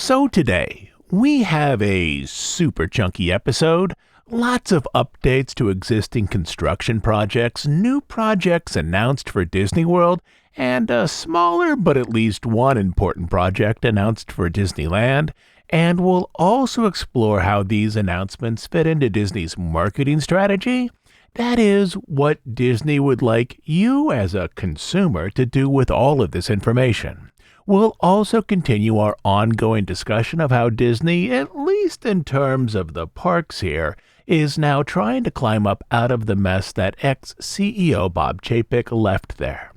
So today, we have a super chunky episode, lots of updates to existing construction projects, new projects announced for Disney World, and a smaller but at least one important project announced for Disneyland, and we'll also explore how these announcements fit into Disney's marketing strategy. That is, what Disney would like you as a consumer to do with all of this information. We'll also continue our ongoing discussion of how Disney, at least in terms of the parks here, is now trying to climb up out of the mess that ex-CEO Bob Chapek left there.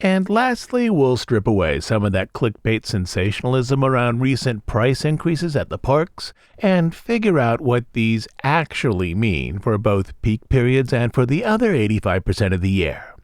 And lastly, we'll strip away some of that clickbait sensationalism around recent price increases at the parks and figure out what these actually mean for both peak periods and for the other 85% of the year.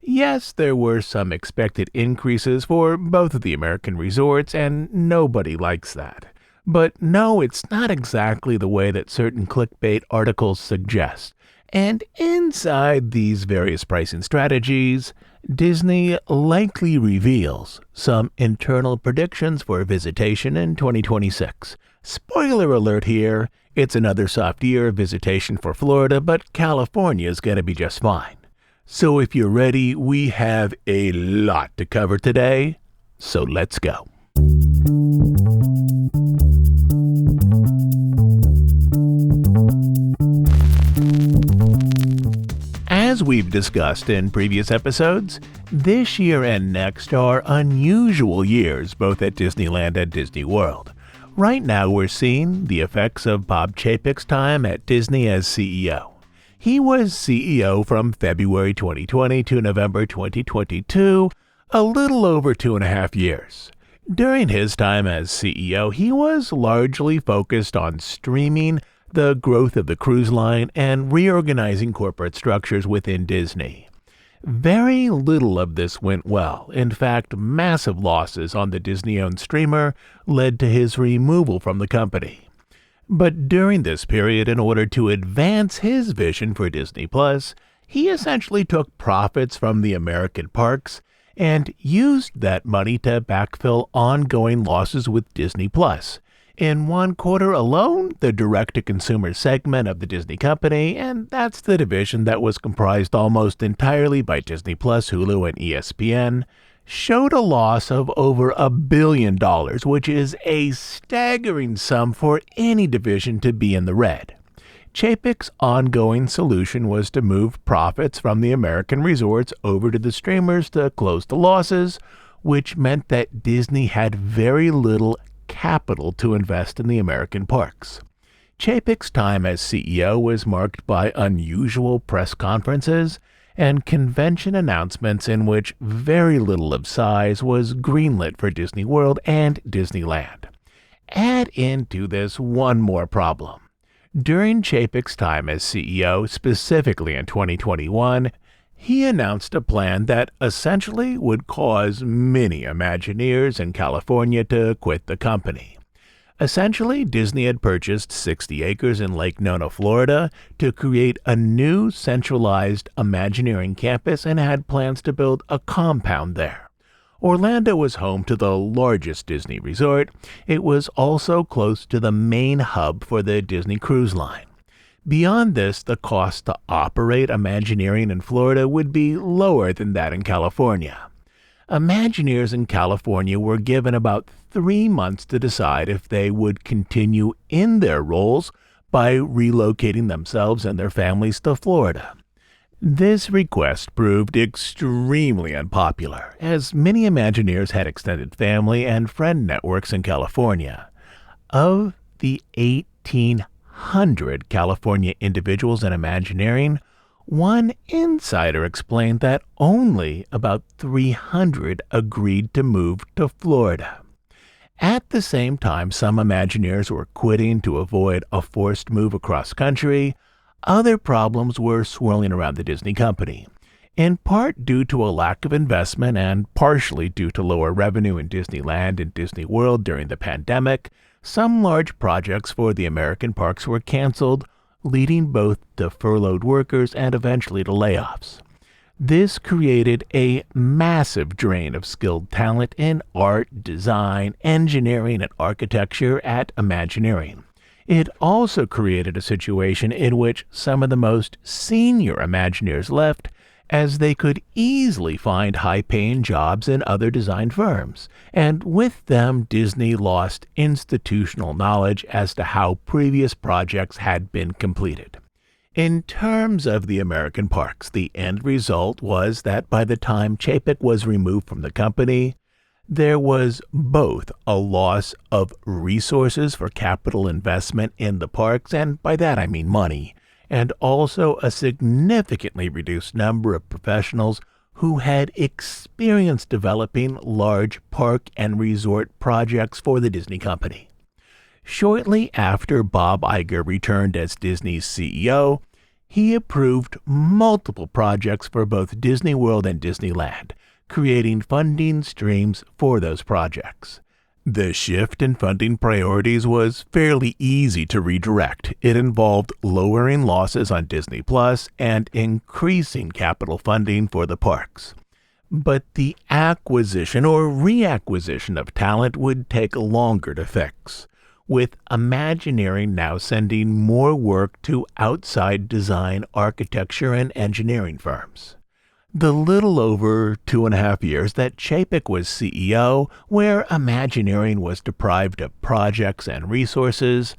Yes, there were some expected increases for both of the American resorts, and nobody likes that. But no, it's not exactly the way that certain clickbait articles suggest. And inside these various pricing strategies, Disney likely reveals some internal predictions for visitation in 2026. Spoiler alert here, it's another soft year of visitation for Florida, but California is going to be just fine. So if you're ready, we have a lot to cover today, so let's go. As we've discussed in previous episodes, this year and next are unusual years both at Disneyland and Disney World. Right now we're seeing the effects of Bob Chapek's time at Disney as CEO. He was CEO from February 2020 to November 2022, a little over 2.5 years. During his time as CEO, he was largely focused on streaming the growth of the cruise line and reorganizing corporate structures within Disney. Very little of this went well. In fact, massive losses on the Disney-owned streamer led to his removal from the company. But during this period, in order to advance his vision for Disney+, he essentially took profits from the American parks and used that money to backfill ongoing losses with Disney+. In one quarter alone, the direct-to-consumer segment of the Disney company, and that's the division that was comprised almost entirely by Disney+, Hulu, and ESPN, showed a loss of over $1 billion, which is a staggering sum for any division to be in the red. Chapek's ongoing solution was to move profits from the American resorts over to the streamers to close the losses, which meant that Disney had very little capital to invest in the American parks. Chapek's time as CEO was marked by unusual press conferences and convention announcements in which very little of size was greenlit for Disney World and Disneyland. Add into this one more problem. During Chapek's time as CEO, specifically in 2021, he announced a plan that essentially would cause many Imagineers in California to quit the company. Essentially, Disney had purchased 60 acres in Lake Nona, Florida, to create a new centralized Imagineering campus and had plans to build a compound there. Orlando was home to the largest Disney resort. It was also close to the main hub for the Disney Cruise Line. Beyond this, the cost to operate Imagineering in Florida would be lower than that in California. Imagineers in California were given about 3 months to decide if they would continue in their roles by relocating themselves and their families to Florida. This request proved extremely unpopular, as many Imagineers had extended family and friend networks in California. Of the 1,800 California individuals in Imagineering, one insider explained that only about 300 agreed to move to Florida. At the same time, some Imagineers were quitting to avoid a forced move across country. Other problems were swirling around the Disney company, in part due to a lack of investment and partially due to lower revenue in Disneyland and Disney World during the pandemic. Some large projects for the American parks were canceled, leading both to furloughed workers and eventually to layoffs. This created a massive drain of skilled talent in art, design, engineering, and architecture at Imagineering. It also created a situation in which some of the most senior Imagineers left, as they could easily find high-paying jobs in other design firms, and with them Disney lost institutional knowledge as to how previous projects had been completed. In terms of the American parks, the end result was that by the time Chapek was removed from the company, there was both a loss of resources for capital investment in the parks, and by that I mean money, and also a significantly reduced number of professionals who had experience developing large park and resort projects for the Disney company. Shortly after Bob Iger returned as Disney's CEO, he approved multiple projects for both Disney World and Disneyland, creating funding streams for those projects. The shift in funding priorities was fairly easy to redirect. It involved lowering losses on Disney Plus and increasing capital funding for the parks. But the acquisition or reacquisition of talent would take longer to fix, with Imagineering now sending more work to outside design, architecture, and engineering firms. The little over 2.5 years that Chapek was CEO, where Imagineering was deprived of projects and resources,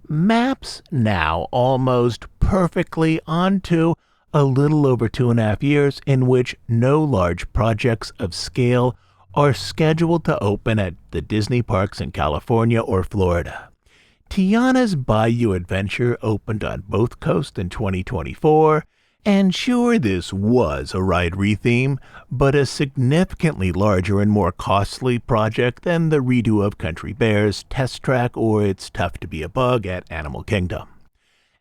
maps now almost perfectly onto a little over 2.5 years in which no large projects of scale are scheduled to open at the Disney parks in California or Florida. Tiana's Bayou Adventure opened on both coasts in 2024, and sure, this was a ride retheme, but a significantly larger and more costly project than the redo of Country Bear's Test Track or It's Tough to Be a Bug at Animal Kingdom.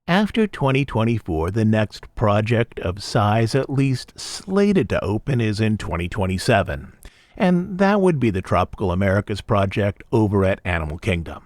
After 2024, the next project of size at least slated to open is in 2027, and that would be the Tropical Americas project over at Animal Kingdom.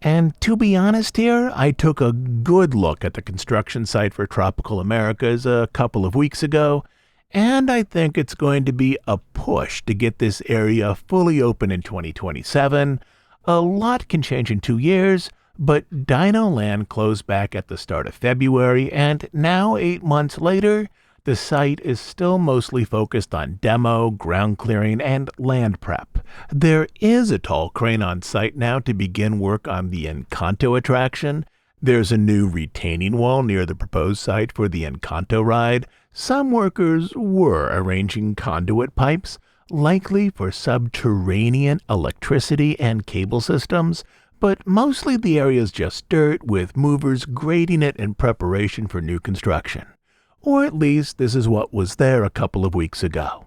And to be honest here, I took a good look at the construction site for Tropical Americas a couple of weeks ago, and I think it's going to be a push to get this area fully open in 2027. A lot can change in 2 years, but Dino Land closed back at the start of February, and now 8 months later, the site is still mostly focused on demo, ground clearing, and land prep. There is a tall crane on site now to begin work on the Encanto attraction. There's a new retaining wall near the proposed site for the Encanto ride. Some workers were arranging conduit pipes, likely for subterranean electricity and cable systems, but mostly the area is just dirt, with movers grading it in preparation for new construction. Or at least this is what was there a couple of weeks ago.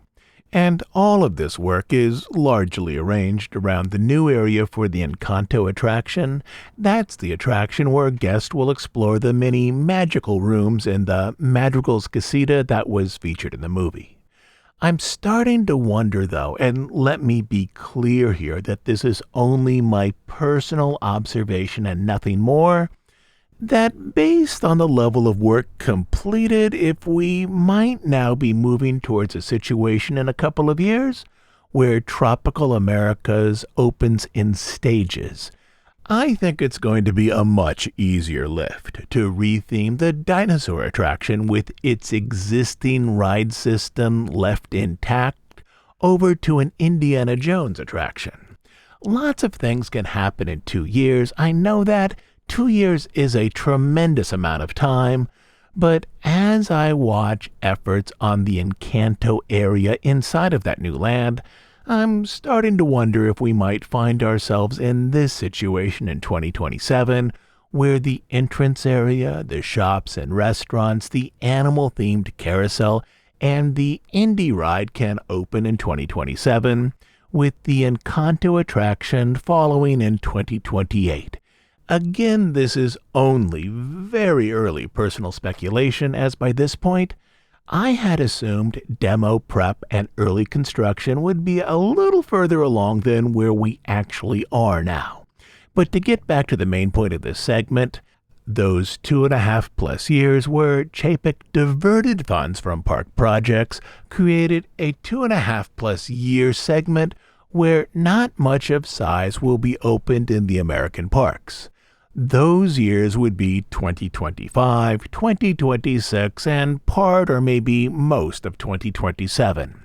And all of this work is largely arranged around the new area for the Encanto attraction. That's the attraction where guests will explore the many magical rooms in the Madrigal's Casita that was featured in the movie. I'm starting to wonder, though, and let me be clear here that this is only my personal observation and nothing more, that based on the level of work completed, if we might now be moving towards a situation in a couple of years where Tropical Americas opens in stages, I think it's going to be a much easier lift to retheme the dinosaur attraction with its existing ride system left intact over to an Indiana Jones attraction. Lots of things can happen in 2 years, I know that. 2 years is a tremendous amount of time, but as I watch efforts on the Encanto area inside of that new land, I'm starting to wonder if we might find ourselves in this situation in 2027, where the entrance area, the shops and restaurants, the animal-themed carousel, and the Indy ride can open in 2027, with the Encanto attraction following in 2028. Again, this is only very early personal speculation, as by this point, I had assumed demo prep and early construction would be a little further along than where we actually are now. But to get back to the main point of this segment, those 2.5+ years where Chapek diverted funds from park projects created a 2.5+ year segment where not much of size will be opened in the American parks. Those years would be 2025, 2026, and part or maybe most of 2027.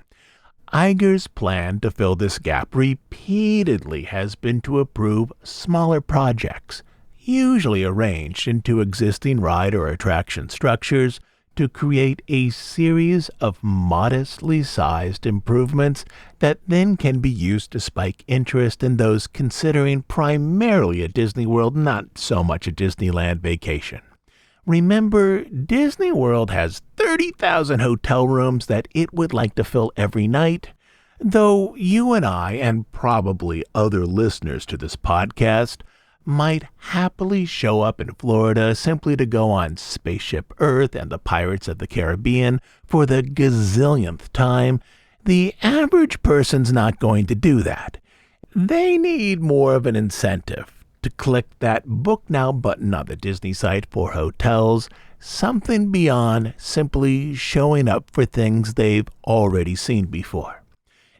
Iger's plan to fill this gap repeatedly has been to approve smaller projects, usually arranged into existing ride or attraction structures, to create a series of modestly sized improvements that then can be used to spike interest in those considering primarily a Disney World, not so much a Disneyland vacation. Remember, Disney World has 30,000 hotel rooms that it would like to fill every night, though you and I, and probably other listeners to this podcast, might happily show up in Florida simply to go on Spaceship Earth and the Pirates of the Caribbean for the gazillionth time. The average person's not going to do that. They need more of an incentive to click that Book Now button on the Disney site for hotels, something beyond simply showing up for things they've already seen before.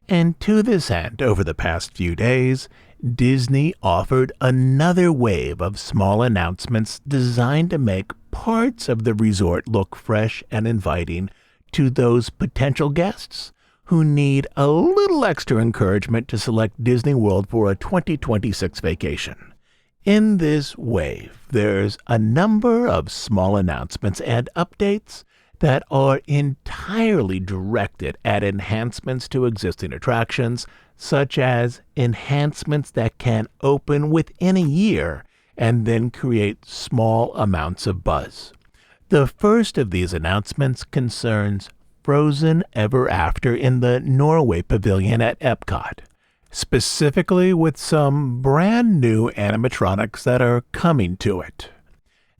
And to this end, over the past few days, Disney offered another wave of small announcements designed to make parts of the resort look fresh and inviting to those potential guests who need a little extra encouragement to select Disney World for a 2026 vacation. In this wave, there's a number of small announcements and updates that are entirely directed at enhancements to existing attractions, such as enhancements that can open within a year and then create small amounts of buzz. The first of these announcements concerns Frozen Ever After in the Norway Pavilion at EPCOT, specifically with some brand new animatronics that are coming to it.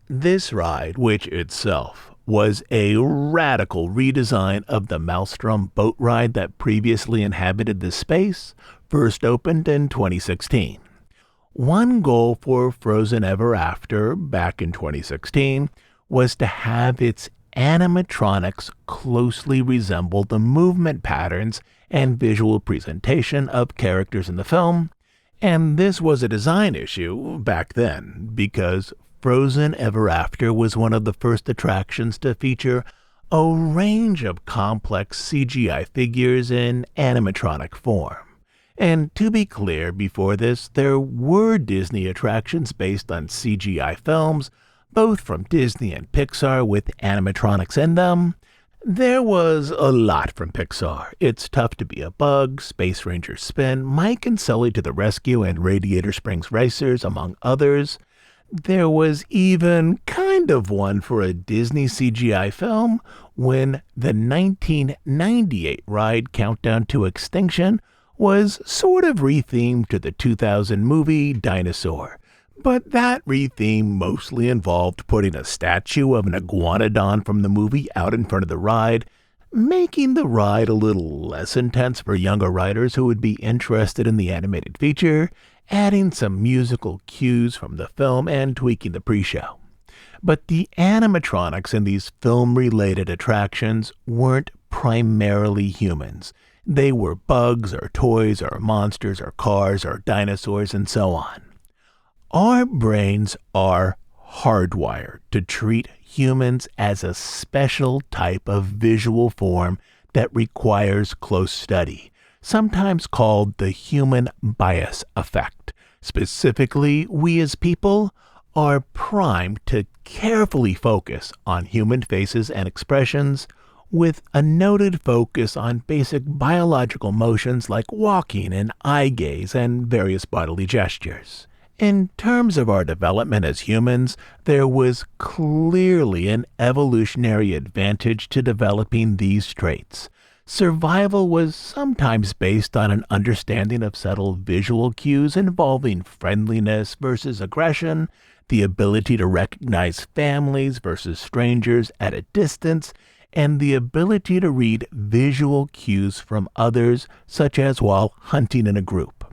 This ride, which itself was a radical redesign of the Maelstrom boat ride that previously inhabited the space, first opened in 2016. One goal for Frozen Ever After back in 2016 was to have its animatronics closely resemble the movement patterns and visual presentation of characters in the film, and this was a design issue back then because Frozen Ever After was one of the first attractions to feature a range of complex CGI figures in animatronic form. And to be clear, before this, there were Disney attractions based on CGI films, both from Disney and Pixar with animatronics in them. There was a lot from Pixar. It's Tough to Be a Bug, Space Ranger Spin, Mike and Sully to the Rescue, and Radiator Springs Racers, among others. There was even kind of one for a Disney CGI film when the 1998 ride Countdown to Extinction was sort of rethemed to the 2000 movie Dinosaur. But that retheme mostly involved putting a statue of an iguanodon from the movie out in front of the ride, making the ride a little less intense for younger riders who would be interested in the animated feature, adding some musical cues from the film, and tweaking the pre-show. But the animatronics in these film-related attractions weren't primarily humans. They were bugs or toys or monsters or cars or dinosaurs and so on. Our brains are hardwired to treat humans as a special type of visual form that requires close study, sometimes called the human bias effect. Specifically, we as people are primed to carefully focus on human faces and expressions, with a noted focus on basic biological motions like walking and eye gaze and various bodily gestures. In terms of our development as humans, there was clearly an evolutionary advantage to developing these traits. Survival was sometimes based on an understanding of subtle visual cues involving friendliness versus aggression, the ability to recognize families versus strangers at a distance, and the ability to read visual cues from others, such as while hunting in a group.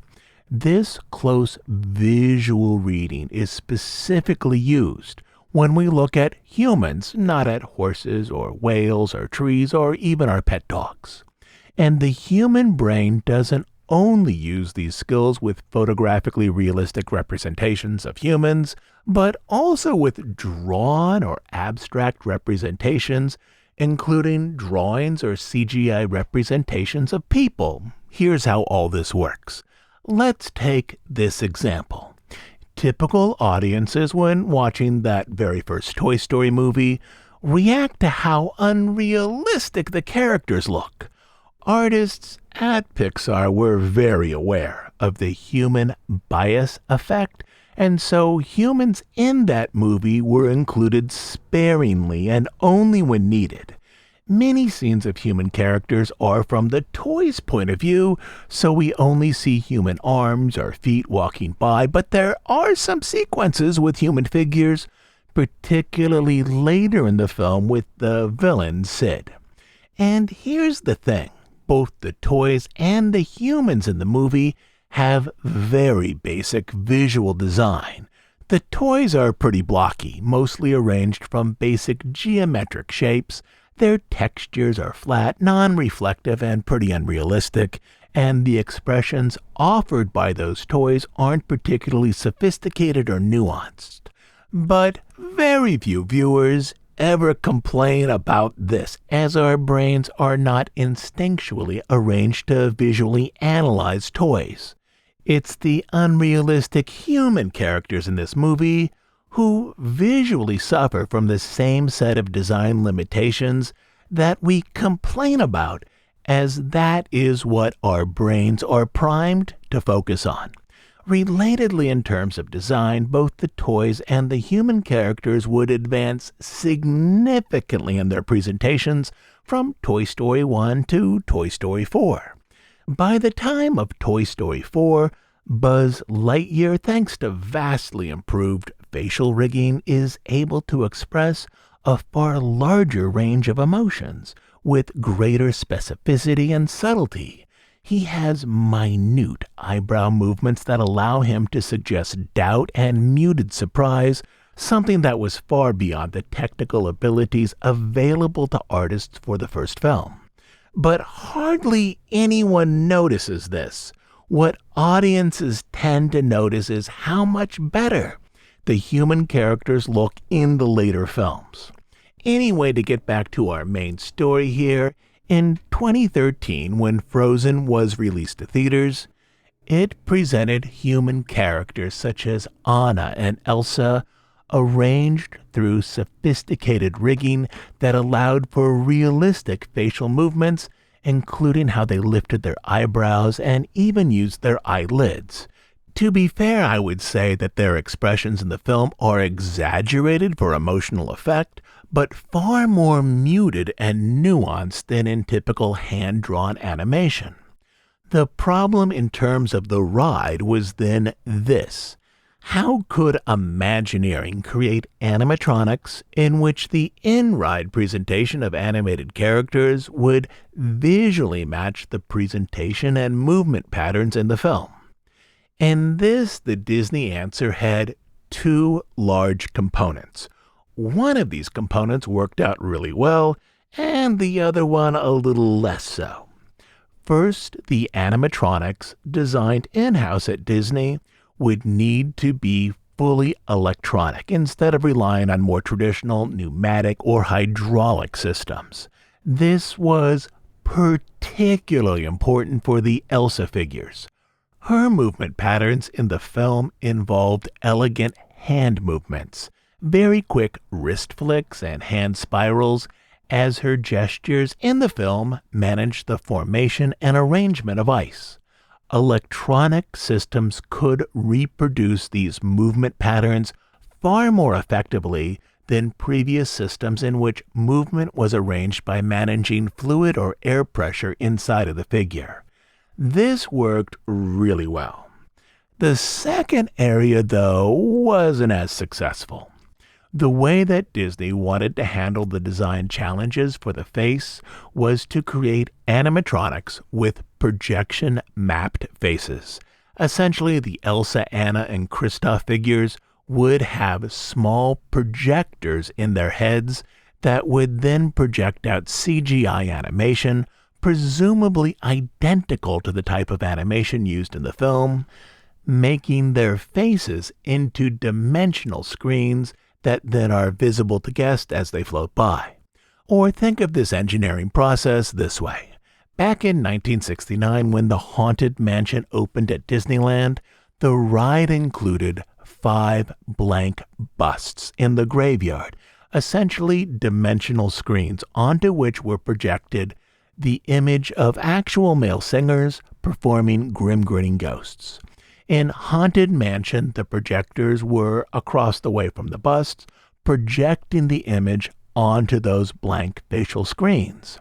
This close visual reading is specifically used when we look at humans, not at horses or whales or trees or even our pet dogs. And the human brain doesn't only use these skills with photographically realistic representations of humans, but also with drawn or abstract representations, including drawings or CGI representations of people. Here's how all this works. Let's take this example. Typical audiences, when watching that very first Toy Story movie, react to how unrealistic the characters look. Artists at Pixar were very aware of the human bias effect, and so humans in that movie were included sparingly and only when needed. Many scenes of human characters are from the toys' point of view, so we only see human arms or feet walking by, but there are some sequences with human figures, particularly later in the film with the villain Sid. And here's the thing. Both the toys and the humans in the movie have very basic visual design. The toys are pretty blocky, mostly arranged from basic geometric shapes. Their textures are flat, non-reflective, and pretty unrealistic, and the expressions offered by those toys aren't particularly sophisticated or nuanced. But very few viewers ever complain about this, as our brains are not instinctually arranged to visually analyze toys. It's the unrealistic human characters in this movie who visually suffer from the same set of design limitations that we complain about, as that is what our brains are primed to focus on. Relatedly, in terms of design, both the toys and the human characters would advance significantly in their presentations from Toy Story 1 to Toy Story 4. By the time of Toy Story 4, Buzz Lightyear, thanks to vastly improved facial rigging, is able to express a far larger range of emotions with greater specificity and subtlety. He has minute eyebrow movements that allow him to suggest doubt and muted surprise, something that was far beyond the technical abilities available to artists for the first film. But hardly anyone notices this. What audiences tend to notice is how much better the human characters look in the later films. Anyway, to get back to our main story here, in 2013, when Frozen was released to theaters, it presented human characters such as Anna and Elsa, arranged through sophisticated rigging that allowed for realistic facial movements, including how they lifted their eyebrows and even used their eyelids. To be fair, I would say that their expressions in the film are exaggerated for emotional effect, but far more muted and nuanced than in typical hand-drawn animation. The problem in terms of the ride was then this. How could Imagineering create animatronics in which the in-ride presentation of animated characters would visually match the presentation and movement patterns in the film? In this, the Disney answer had two large components. One of these components worked out really well, and the other one a little less so. First, the animatronics, designed in-house at Disney, would need to be fully electronic instead of relying on more traditional pneumatic or hydraulic systems. This was particularly important for the Elsa figures. Her movement patterns in the film involved elegant hand movements, very quick wrist flicks and hand spirals, as her gestures in the film managed the formation and arrangement of ice. Electronic systems could reproduce these movement patterns far more effectively than previous systems in which movement was arranged by managing fluid or air pressure inside of the figure. This worked really well. The second area, though, wasn't as successful. The way that Disney wanted to handle the design challenges for the face was to create animatronics with projection-mapped faces. Essentially, the Elsa, Anna, and Kristoff figures would have small projectors in their heads that would then project out CGI animation, presumably identical to the type of animation used in the film, making their faces into dimensional screens that then are visible to guests as they float by. Or think of this engineering process this way. Back in 1969, when the Haunted Mansion opened at Disneyland, the ride included 5 blank busts in the graveyard, essentially dimensional screens onto which were projected the image of actual male singers performing grim-grinning ghosts. In Haunted Mansion, the projectors were across the way from the busts, projecting the image onto those blank facial screens.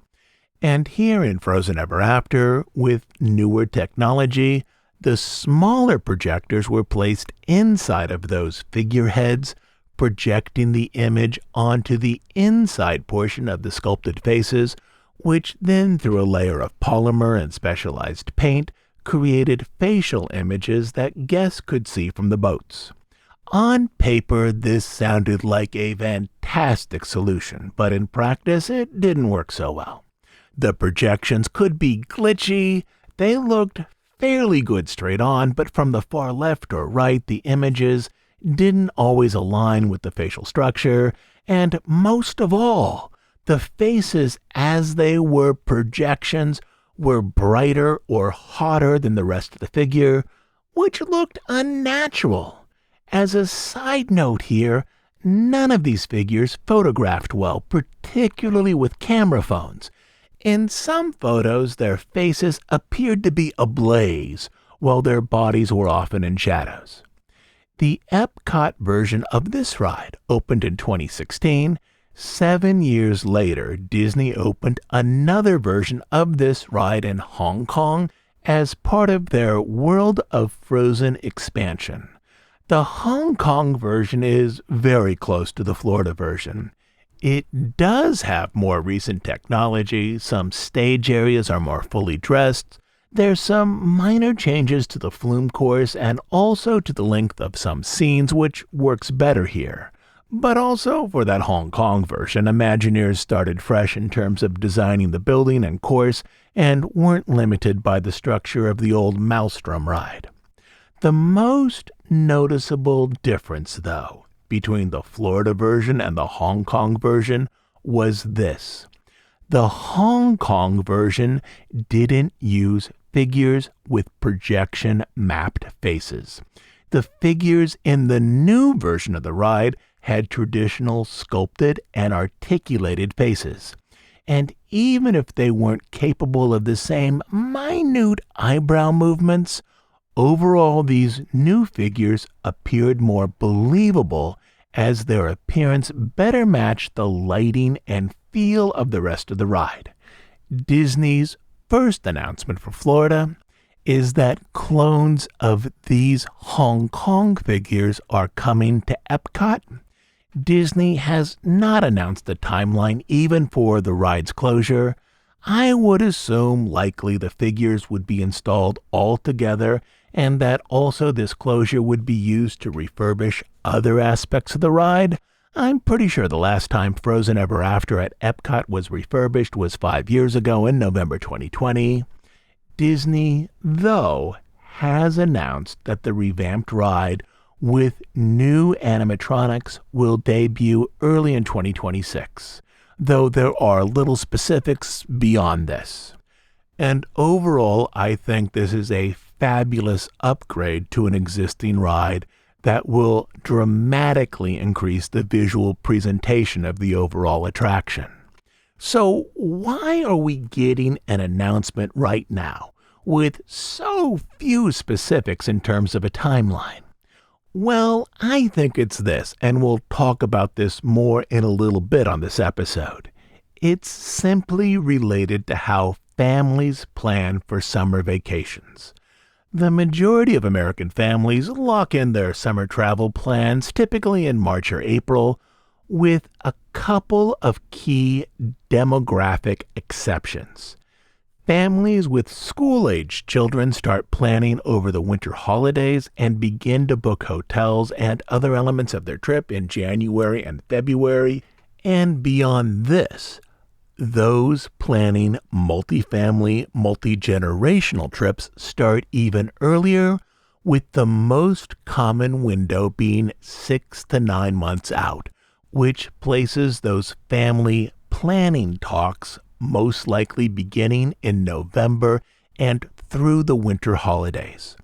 And here in Frozen Ever After, with newer technology, the smaller projectors were placed inside of those figureheads, projecting the image onto the inside portion of the sculpted faces, which then, through a layer of polymer and specialized paint, created facial images that guests could see from the boats. On paper, this sounded like a fantastic solution, but in practice, it didn't work so well. The projections could be glitchy, they looked fairly good straight on, but from the far left or right, the images didn't always align with the facial structure, and most of all, the faces as they were projections were brighter or hotter than the rest of the figure, which looked unnatural. As a side note here, none of these figures photographed well, particularly with camera phones. In some photos, their faces appeared to be ablaze, while their bodies were often in shadows. The EPCOT version of this ride opened in 2016. 7 years later, Disney opened another version of this ride in Hong Kong as part of their World of Frozen expansion. The Hong Kong version is very close to the Florida version. It does have more recent technology, some stage areas are more fully dressed, there's some minor changes to the flume course and also to the length of some scenes, which works better here. But also, for that Hong Kong version, Imagineers started fresh in terms of designing the building and course and weren't limited by the structure of the old Maelstrom ride. The most noticeable difference, though, between the Florida version and the Hong Kong version was this. The Hong Kong version didn't use figures with projection mapped faces. The figures in the new version of the ride had traditional sculpted and articulated faces. And even if they weren't capable of the same minute eyebrow movements, overall these new figures appeared more believable as their appearance better matched the lighting and feel of the rest of the ride. Disney's first announcement for Florida is that clones of these Hong Kong figures are coming to EPCOT. Disney has not announced a timeline even for the ride's closure. I would assume likely the figures would be installed all together and that also this closure would be used to refurbish other aspects of the ride. I'm pretty sure the last time Frozen Ever After at EPCOT was refurbished was 5 years ago in November 2020. Disney, though, has announced that the revamped ride with new animatronics will debut early in 2026, though there are little specifics beyond this. And overall, I think this is a fabulous upgrade to an existing ride that will dramatically increase the visual presentation of the overall attraction. So why are we getting an announcement right now with so few specifics in terms of a timeline? Well, I think it's this, and we'll talk about this more in a little bit on this episode. It's simply related to how families plan for summer vacations. The majority of American families lock in their summer travel plans typically in March or April, with a couple of key demographic exceptions. Families with school-aged children start planning over the winter holidays and begin to book hotels and other elements of their trip in January and February. And beyond this, those planning multifamily, multi-generational trips start even earlier, with the most common window being 6 to 9 months out, which places those family planning talks most likely beginning in November and through the winter holidays.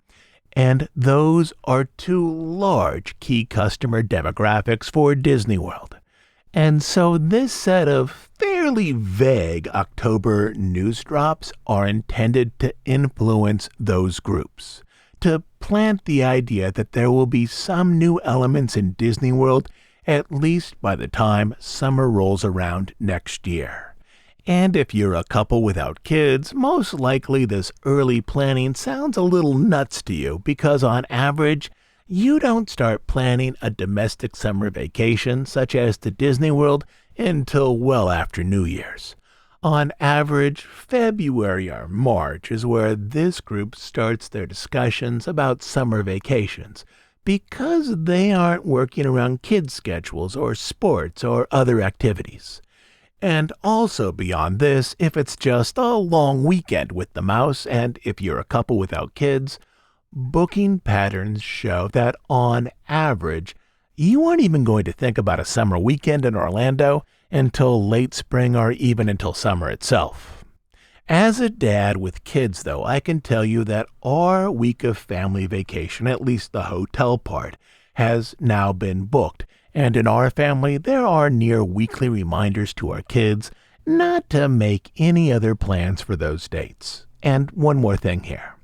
And those are two large key customer demographics for Disney World. And so this set of fairly vague October news drops are intended to influence those groups, to plant the idea that there will be some new elements in Disney World at least by the time summer rolls around next year. And if you're a couple without kids, most likely this early planning sounds a little nuts to you because on average, you don't start planning a domestic summer vacation such as to Disney World until well after New Year's. On average, February or March is where this group starts their discussions about summer vacations because they aren't working around kids' schedules or sports or other activities. And also beyond this, if it's just a long weekend with the mouse and if you're a couple without kids, booking patterns show that on average, you aren't even going to think about a summer weekend in Orlando until late spring or even until summer itself. As a dad with kids, though, I can tell you that our week of family vacation, at least the hotel part, has now been booked. And in our family, there are near weekly reminders to our kids not to make any other plans for those dates. And one more thing here,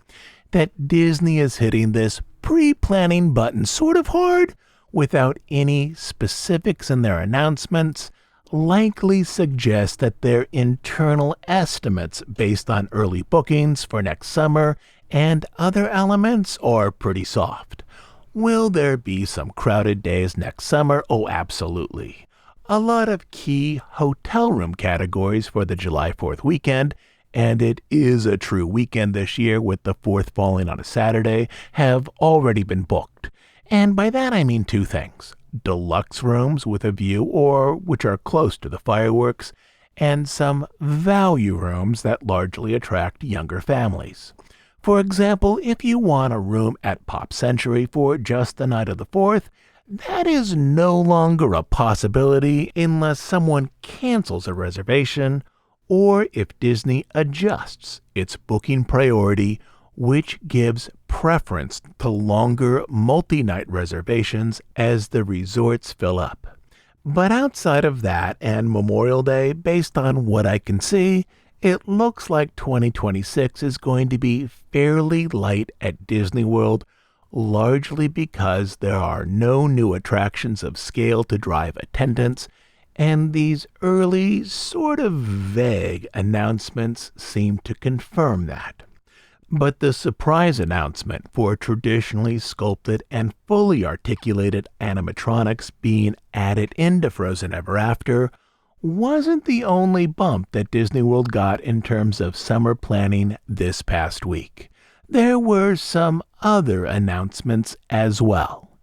that Disney is hitting this pre-planning button sort of hard without any specifics in their announcements likely suggests that their internal estimates based on early bookings for next summer and other elements are pretty soft. Will there be some crowded days next summer? Oh, absolutely. A lot of key hotel room categories for the July 4th weekend, and it is a true weekend this year with the 4th falling on a Saturday, have already been booked. And by that I mean two things. Deluxe rooms with a view or which are close to the fireworks, and some value rooms that largely attract younger families. For example, if you want a room at Pop Century for just the night of the 4th, that is no longer a possibility unless someone cancels a reservation or if Disney adjusts its booking priority, which gives preference to longer multi-night reservations as the resorts fill up. But outside of that and Memorial Day, based on what I can see, it looks like 2026 is going to be fairly light at Disney World, largely because there are no new attractions of scale to drive attendance, and these early, sort of vague announcements seem to confirm that. But the surprise announcement for traditionally sculpted and fully articulated animatronics being added into Frozen Ever After wasn't the only bump that Disney World got in terms of summer planning this past week. There were some other announcements as well.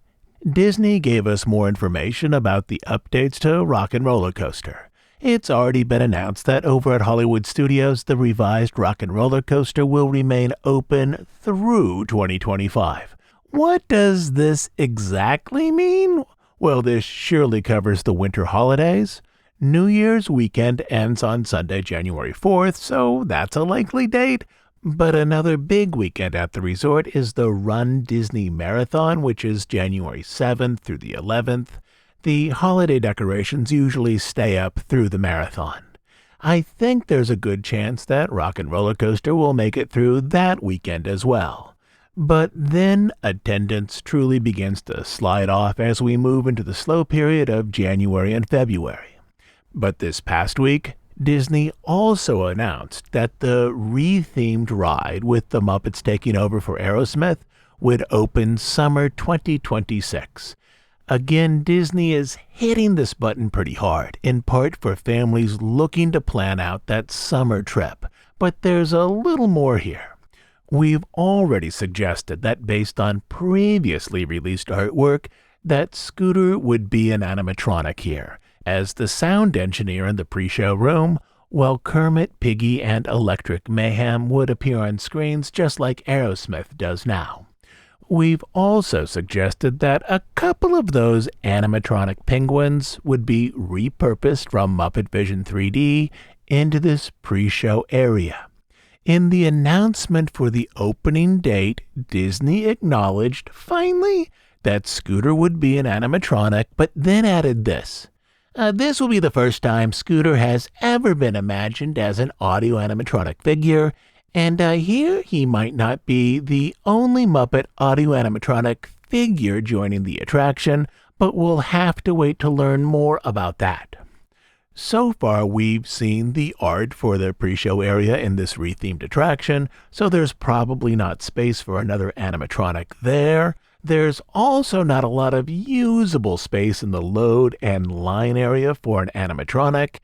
Disney gave us more information about the updates to Rock 'n' Roller Coaster. It's already been announced that over at Hollywood Studios, the revised Rock 'n' Roller Coaster will remain open through 2025. What does this exactly mean? Well, this surely covers the winter holidays. New Year's weekend ends on Sunday, January 4th, so that's a likely date. But another big weekend at the resort is the Run Disney Marathon, which is January 7th through the 11th. The holiday decorations usually stay up through the marathon. I think there's a good chance that Rock 'n' Roller Coaster will make it through that weekend as well. But then attendance truly begins to slide off as we move into the slow period of January and February. But this past week, Disney also announced that the re-themed ride with the Muppets taking over for Aerosmith would open summer 2026. Again, Disney is hitting this button pretty hard, in part for families looking to plan out that summer trip. But there's a little more here. We've already suggested that based on previously released artwork, that Scooter would be an animatronic here, as the sound engineer in the pre-show room, while Kermit, Piggy, and Electric Mayhem would appear on screens just like Aerosmith does now. We've also suggested that a couple of those animatronic penguins would be repurposed from Muppet Vision 3D into this pre-show area. In the announcement for the opening date, Disney acknowledged, finally, that Scooter would be an animatronic, but then added this. This will be the first time Scooter has ever been imagined as an audio animatronic figure, and here he might not be the only Muppet audio animatronic figure joining the attraction, but we'll have to wait to learn more about that. So far, we've seen the art for the pre-show area in this rethemed attraction, so there's probably not space for another animatronic there. There's also not a lot of usable space in the load and line area for an animatronic,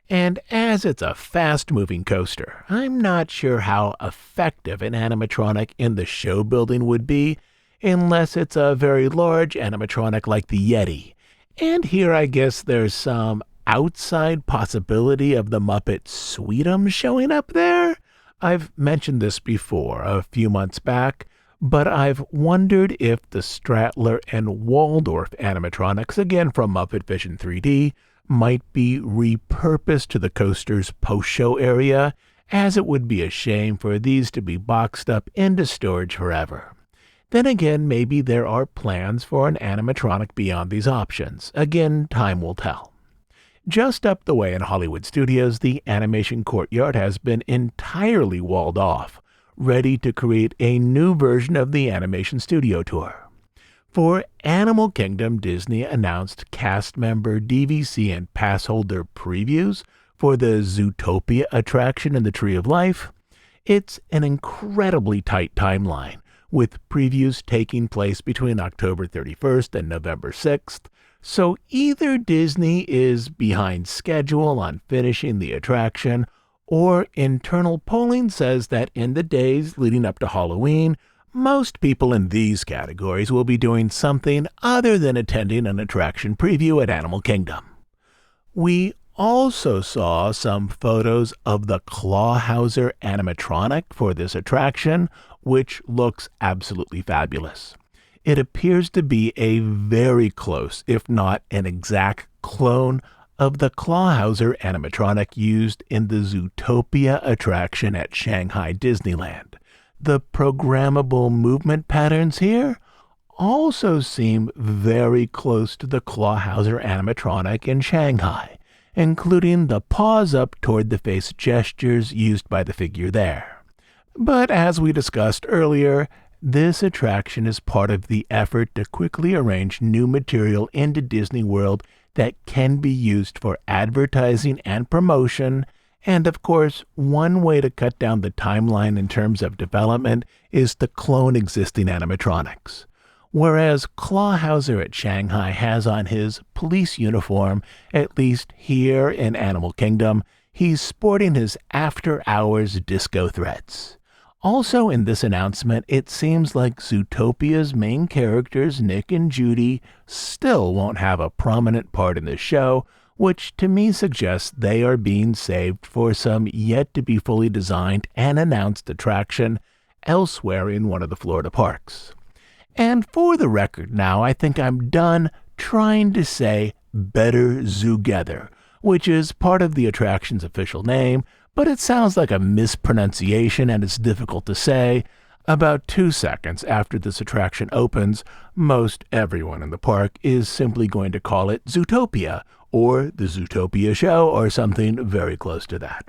and as it's a fast-moving coaster, I'm not sure how effective an animatronic in the show building would be, unless it's a very large animatronic like the Yeti. And here I guess there's some outside possibility of the Muppet Sweetums showing up there? I've mentioned this before, a few months back, but I've wondered if the Stratler and Waldorf animatronics, again from Muppet Vision 3D, might be repurposed to the coaster's post-show area, as it would be a shame for these to be boxed up into storage forever. Then again, maybe there are plans for an animatronic beyond these options. Again, time will tell. Just up the way in Hollywood Studios, the animation courtyard has been entirely walled off, ready to create a new version of the animation studio tour. For Animal Kingdom, Disney announced cast member DVC and pass holder previews for the Zootopia attraction in the Tree of Life. It's an incredibly tight timeline, with previews taking place between October 31st and November 6th, so either Disney is behind schedule on finishing the attraction, or internal polling says that in the days leading up to Halloween, most people in these categories will be doing something other than attending an attraction preview at Animal Kingdom. We also saw some photos of the Clawhauser animatronic for this attraction, which looks absolutely fabulous. It appears to be a very close, if not an exact clone of the Clawhauser animatronic used in the Zootopia attraction at Shanghai Disneyland. The programmable movement patterns here also seem very close to the Clawhauser animatronic in Shanghai, including the paws up toward the face gestures used by the figure there. But as we discussed earlier, this attraction is part of the effort to quickly arrange new material into Disney World that can be used for advertising and promotion, and of course, one way to cut down the timeline in terms of development is to clone existing animatronics. Whereas Clawhauser at Shanghai has on his police uniform, at least here in Animal Kingdom, he's sporting his after-hours disco threads. Also in this announcement, it seems like Zootopia's main characters, Nick and Judy, still won't have a prominent part in the show, which to me suggests they are being saved for some yet-to-be fully designed and announced attraction elsewhere in one of the Florida parks. And for the record now, I think I'm done trying to say Better Zoogether, which is part of the attraction's official name, but it sounds like a mispronunciation and it's difficult to say. About 2 seconds after this attraction opens, most everyone in the park is simply going to call it Zootopia, or the Zootopia Show, or something very close to that.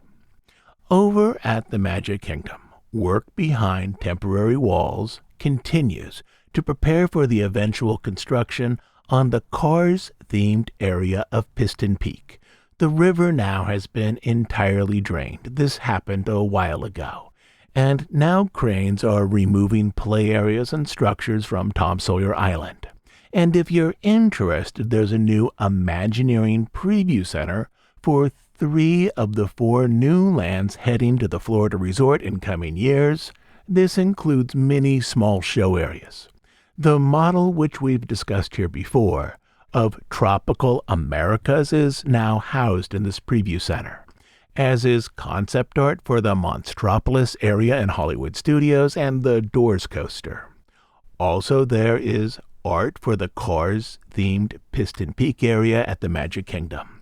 Over at the Magic Kingdom, work behind temporary walls continues to prepare for the eventual construction on the Cars-themed area of Piston Peak. The river now has been entirely drained. This happened a while ago. And now cranes are removing play areas and structures from Tom Sawyer Island. And if you're interested, there's a new Imagineering Preview Center for 3 of the 4 new lands heading to the Florida resort in coming years. This includes many small show areas. The model, which we've discussed here before, of Tropical Americas is now housed in this preview center, as is concept art for the Monstropolis area in Hollywood Studios and the Doors coaster. Also, there is art for the Cars-themed Piston Peak area at the Magic Kingdom.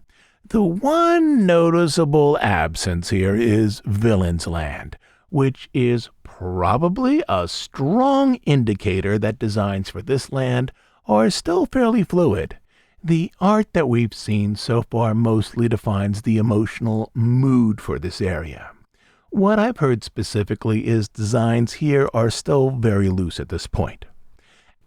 The one noticeable absence here is Villains Land, which is probably a strong indicator that designs for this land are still fairly fluid. The art that we've seen so far mostly defines the emotional mood for this area. What I've heard specifically is designs here are still very loose at this point.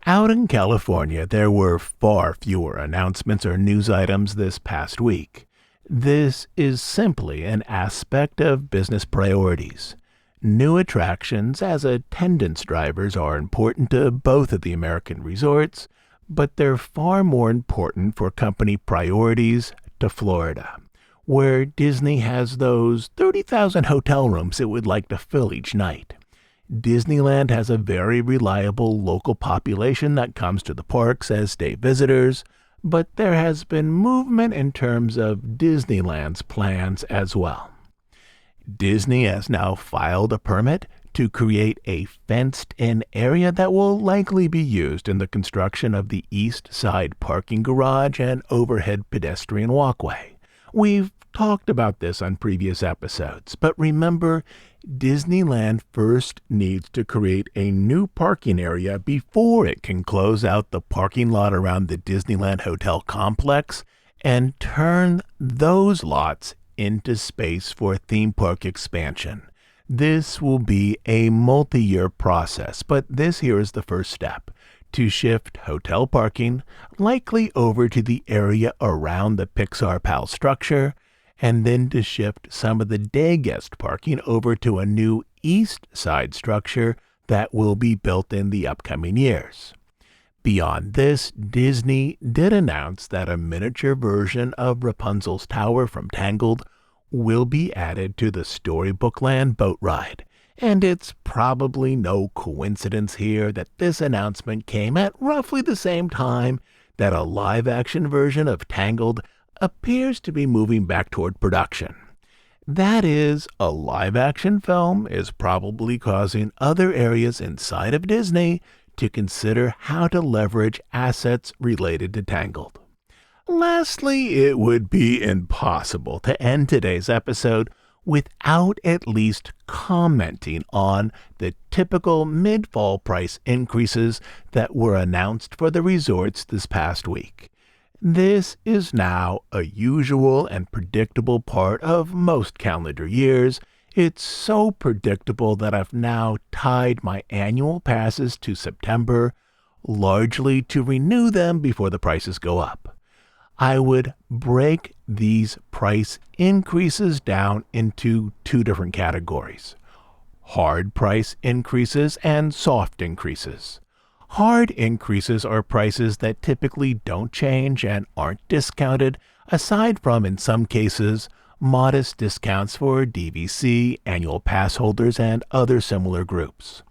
Out in California, there were far fewer announcements or news items this past week. This is simply an aspect of business priorities. New attractions as attendance drivers are important to both of the American resorts, but they're far more important for company priorities to Florida, where Disney has those 30,000 hotel rooms it would like to fill each night. Disneyland has a very reliable local population that comes to the parks as day visitors, but there has been movement in terms of Disneyland's plans as well. Disney has now filed a permit to create a fenced-in area that will likely be used in the construction of the east side parking garage and overhead pedestrian walkway. We've talked about this on previous episodes, but remember, Disneyland first needs to create a new parking area before it can close out the parking lot around the Disneyland Hotel complex and turn those lots into space for theme park expansion. This will be a multi-year process, but this here is the first step, to shift hotel parking likely over to the area around the Pixar PAL structure, and then to shift some of the day guest parking over to a new east side structure that will be built in the upcoming years. Beyond this, Disney did announce that a miniature version of Rapunzel's Tower from Tangled will be added to the Storybook Land boat ride, and it's probably no coincidence here that this announcement came at roughly the same time that a live-action version of Tangled appears to be moving back toward production. That is, a live-action film is probably causing other areas inside of Disney to consider how to leverage assets related to Tangled. Lastly, it would be impossible to end today's episode without at least commenting on the typical mid-fall price increases that were announced for the resorts this past week. This is now a usual and predictable part of most calendar years. It's so predictable that I've now tied my annual passes to September, largely to renew them before the prices go up. I would break these price increases down into 2 different categories: hard price increases and soft increases. Hard increases are prices that typically don't change and aren't discounted, aside from, in some cases, modest discounts for DVC, annual pass holders, and other similar groups.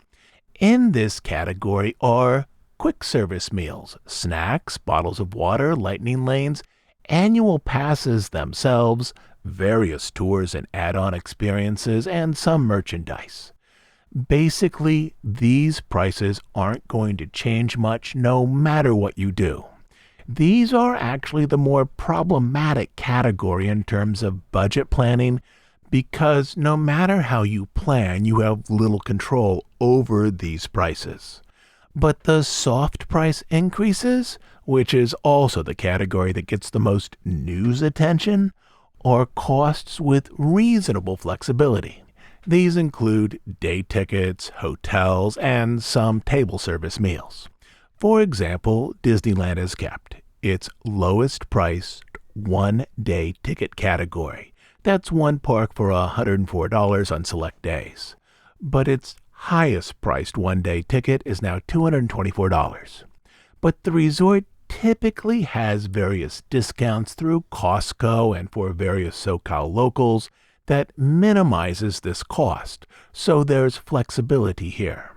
In this category are quick service meals, snacks, bottles of water, lightning lanes, annual passes themselves, various tours and add-on experiences, and some merchandise. Basically, these prices aren't going to change much no matter what you do. These are actually the more problematic category in terms of budget planning, because no matter how you plan, you have little control over these prices. But the soft price increases, which is also the category that gets the most news attention, are costs with reasonable flexibility. These include day tickets, hotels, and some table service meals. For example, Disneyland has kept its lowest priced one-day ticket category. That's one park for $104 on select days. But its highest priced one-day ticket is now $224. But the resort typically has various discounts through Costco and for various SoCal locals that minimizes this cost, so there's flexibility here.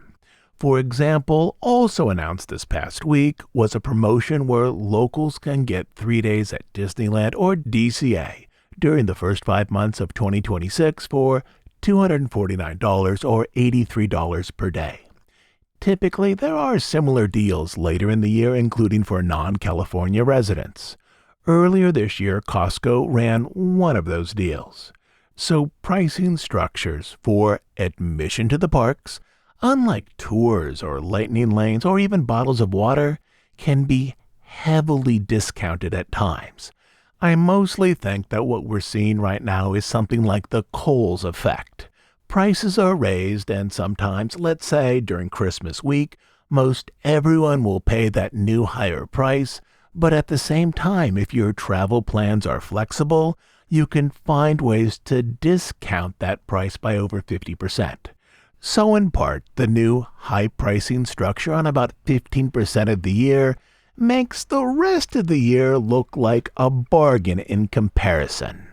For example, also announced this past week was a promotion where locals can get 3 days at Disneyland or DCA during the first 5 months of 2026 for $249 or $83 per day. Typically, there are similar deals later in the year, including for non-California residents. Earlier this year, Costco ran one of those deals. So pricing structures for admission to the parks, unlike tours or lightning lanes or even bottles of water, can be heavily discounted at times. I mostly think that what we're seeing right now is something like the Kohl's effect. Prices are raised, and sometimes, let's say during Christmas week, most everyone will pay that new higher price, but at the same time, if your travel plans are flexible, you can find ways to discount that price by over 50%. So in part, the new high pricing structure on about 15% of the year makes the rest of the year look like a bargain in comparison.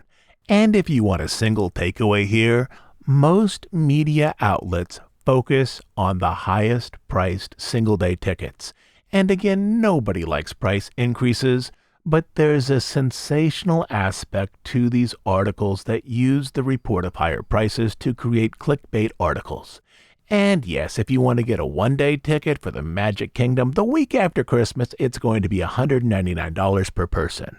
And if you want a single takeaway here, most media outlets focus on the highest priced single-day tickets. And again, nobody likes price increases, but there's a sensational aspect to these articles that use the report of higher prices to create clickbait articles. And yes, if you want to get a one-day ticket for the Magic Kingdom the week after Christmas, it's going to be $199 per person.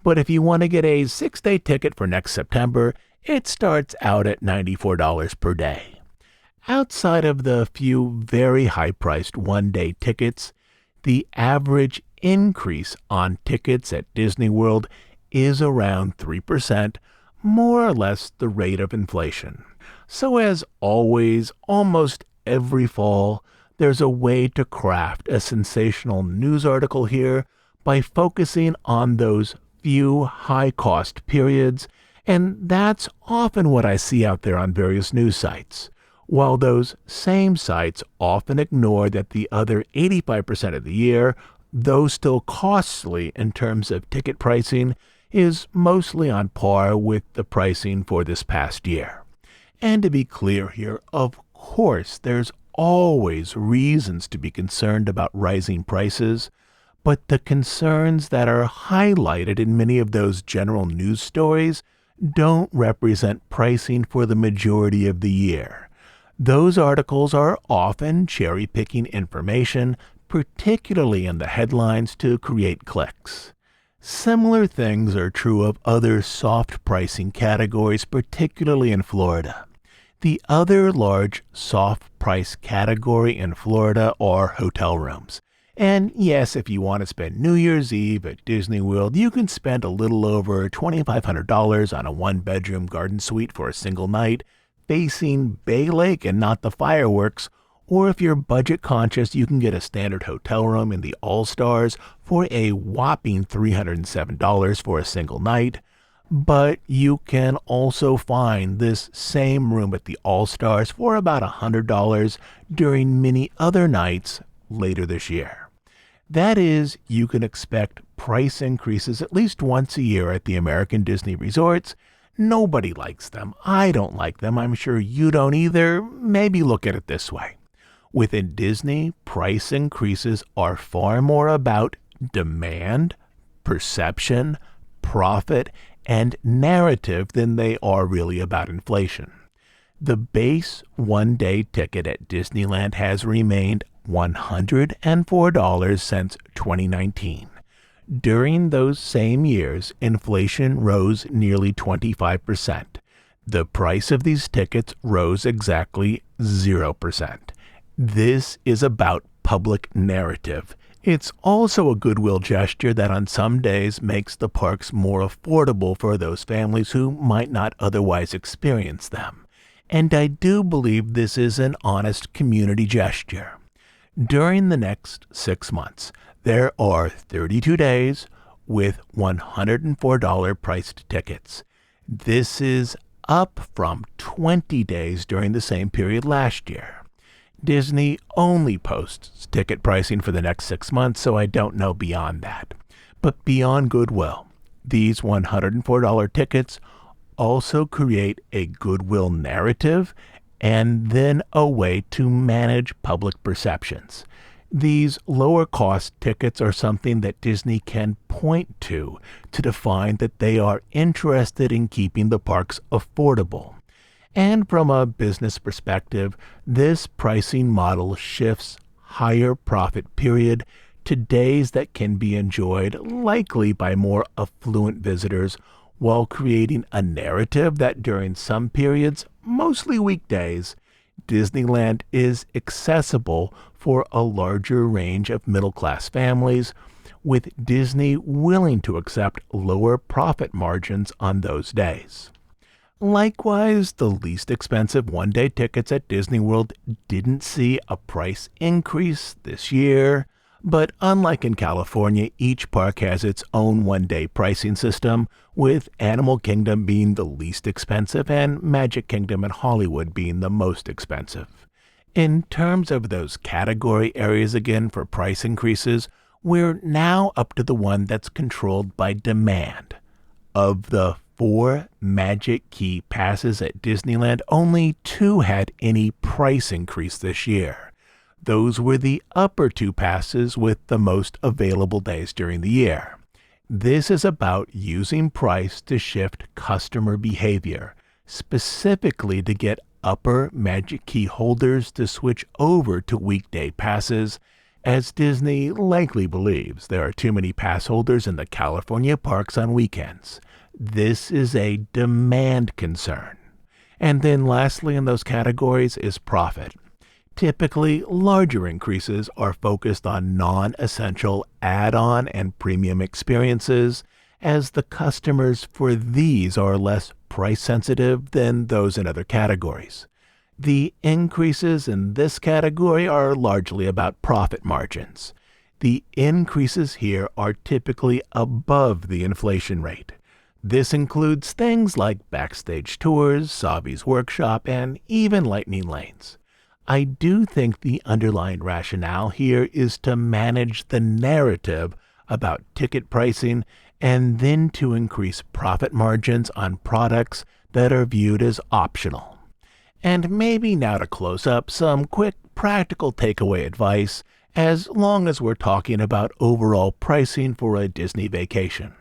But if you want to get a 6-day ticket for next September, it starts out at $94 per day. Outside of the few very high-priced one-day tickets, the average increase on tickets at Disney World is around 3%, more or less the rate of inflation. So as always, almost every fall, there's a way to craft a sensational news article here by focusing on those few high-cost periods, and that's often what I see out there on various news sites. While those same sites often ignore that the other 85% of the year, though still costly in terms of ticket pricing, is mostly on par with the pricing for this past year. And to be clear here, of course, there's always reasons to be concerned about rising prices, but the concerns that are highlighted in many of those general news stories don't represent pricing for the majority of the year. Those articles are often cherry-picking information, particularly in the headlines, to create clicks. Similar things are true of other soft pricing categories, particularly in Florida. The other large soft price category in Florida are hotel rooms. And yes, if you want to spend New Year's Eve at Disney World, you can spend a little over $2,500 on a one-bedroom garden suite for a single night, facing Bay Lake and not the fireworks. Or if you're budget conscious, you can get a standard hotel room in the All-Stars for a whopping $307 for a single night. But you can also find this same room at the All-Stars for about $100 during many other nights later this year. That is, you can expect price increases at least once a year at the American Disney resorts. Nobody likes them. I don't like them. I'm sure you don't either. Maybe look at it this way. Within Disney, price increases are far more about demand, perception, profit, and narrative than they are really about inflation. The base one-day ticket at Disneyland has remained $104 since 2019. During those same years, inflation rose nearly 25%. The price of these tickets rose exactly 0%. This is about public narrative. It's also a goodwill gesture that on some days makes the parks more affordable for those families who might not otherwise experience them. And I do believe this is an honest community gesture. During the next 6 months, there are 32 days with $104 priced tickets. This is up from 20 days during the same period last year. Disney only posts ticket pricing for the next 6 months, so I don't know beyond that. But beyond goodwill, these $104 tickets also create a goodwill narrative and then a way to manage public perceptions. These lower-cost tickets are something that Disney can point to define that they are interested in keeping the parks affordable. And from a business perspective, this pricing model shifts higher profit period to days that can be enjoyed likely by more affluent visitors, while creating a narrative that during some periods, mostly weekdays, Disneyland is accessible for a larger range of middle-class families, with Disney willing to accept lower profit margins on those days. Likewise, the least expensive one-day tickets at Disney World didn't see a price increase this year, but unlike in California, each park has its own one-day pricing system, with Animal Kingdom being the least expensive and Magic Kingdom and Hollywood being the most expensive. In terms of those category areas again for price increases, we're now up to the one that's controlled by demand. Of the 4 Magic Key passes at Disneyland, only 2 had any price increase this year. Those were the upper 2 passes with the most available days during the year. This is about using price to shift customer behavior, specifically to get upper Magic Key holders to switch over to weekday passes, as Disney likely believes there are too many pass holders in the California parks on weekends. This is a demand concern. And then lastly in those categories is profit. Typically, larger increases are focused on non-essential add-on and premium experiences, as the customers for these are less price-sensitive than those in other categories. The increases in this category are largely about profit margins. The increases here are typically above the inflation rate. This includes things like backstage tours, Savi's workshop, and even lightning lanes. I do think the underlying rationale here is to manage the narrative about ticket pricing and then to increase profit margins on products that are viewed as optional. And maybe now to close up, some quick practical takeaway advice as long as we're talking about overall pricing for a Disney vacation.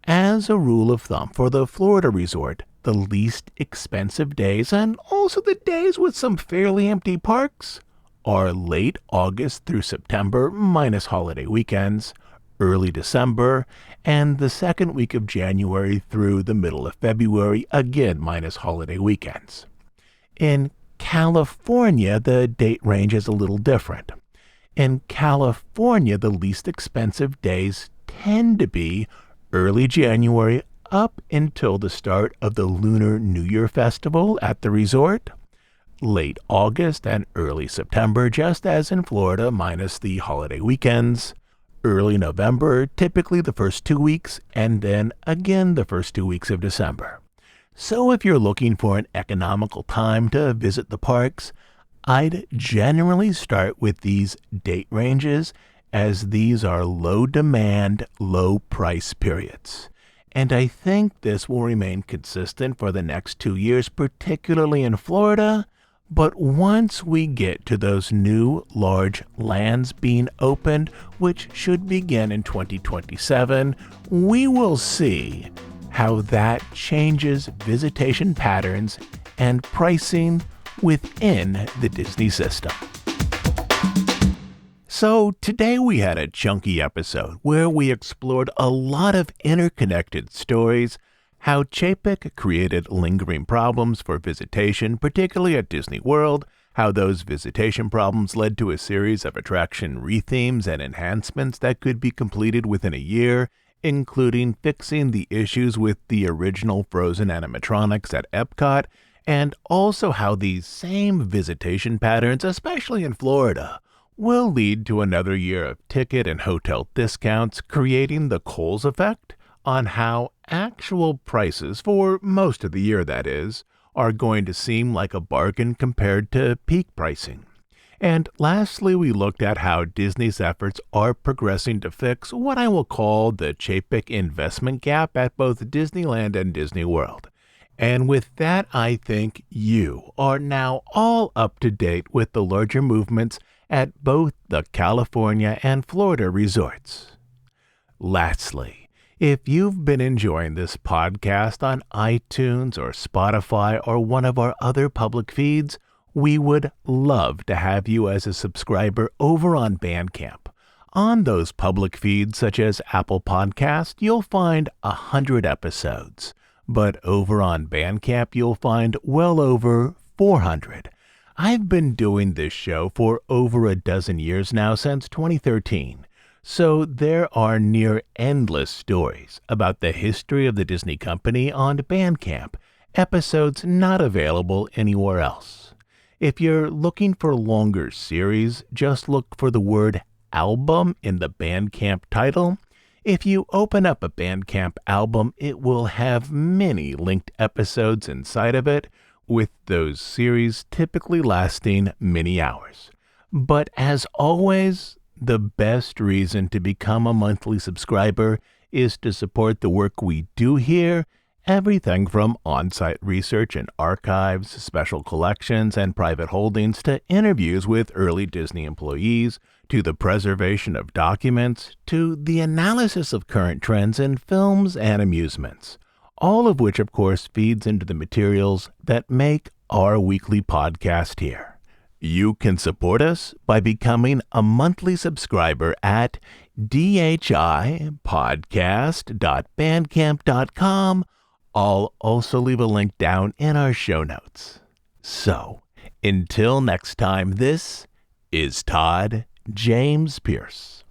As a rule of thumb for the Florida resort, the least expensive days, and also the days with some fairly empty parks, are late August through September minus holiday weekends, early December, and the second week of January through the middle of February, again minus holiday weekends. In California, the date range is a little different. In California, the least expensive days tend to be early January up until the start of the Lunar New Year Festival at the resort, late August and early September, just as in Florida, minus the holiday weekends, early November, typically the first 2 weeks, and then again the first 2 weeks of December. So if you're looking for an economical time to visit the parks, I'd generally start with these date ranges, as these are low demand, low price periods. And I think this will remain consistent for the next 2 years, particularly in Florida. But once we get to those new large lands being opened, which should begin in 2027, we will see how that changes visitation patterns and pricing within the Disney system. So today we had a chunky episode where we explored a lot of interconnected stories, how Chapek created lingering problems for visitation, particularly at Disney World, how those visitation problems led to a series of attraction rethemes and enhancements that could be completed within a year, including fixing the issues with the original Frozen animatronics at EPCOT, and also how these same visitation patterns, especially in Florida, will lead to another year of ticket and hotel discounts, creating the Coles effect on how actual prices, for most of the year that is, are going to seem like a bargain compared to peak pricing. And lastly, we looked at how Disney's efforts are progressing to fix what I will call the Chapek investment gap at both Disneyland and Disney World. And with that, I think you are now all up to date with the larger movements at both the California and Florida resorts. Lastly, if you've been enjoying this podcast on iTunes or Spotify or one of our other public feeds, we would love to have you as a subscriber over on Bandcamp. On those public feeds such as Apple Podcast, you'll find 100 episodes. But over on Bandcamp, you'll find well over 400. I've been doing this show for over a dozen years now, since 2013. So there are near endless stories about the history of the Disney company on Bandcamp, episodes not available anywhere else. If you're looking for longer series, just look for the word album in the Bandcamp title. If you open up a Bandcamp album, it will have many linked episodes inside of it, with those series typically lasting many hours. But as always, the best reason to become a monthly subscriber is to support the work we do here, everything from on-site research and archives, special collections and private holdings, to interviews with early Disney employees, to the preservation of documents, to the analysis of current trends in films and amusements, all of which, of course, feeds into the materials that make our weekly podcast here. You can support us by becoming a monthly subscriber at dhipodcast.bandcamp.com. I'll also leave a link down in our show notes. So, until next time, this is Todd James Pierce.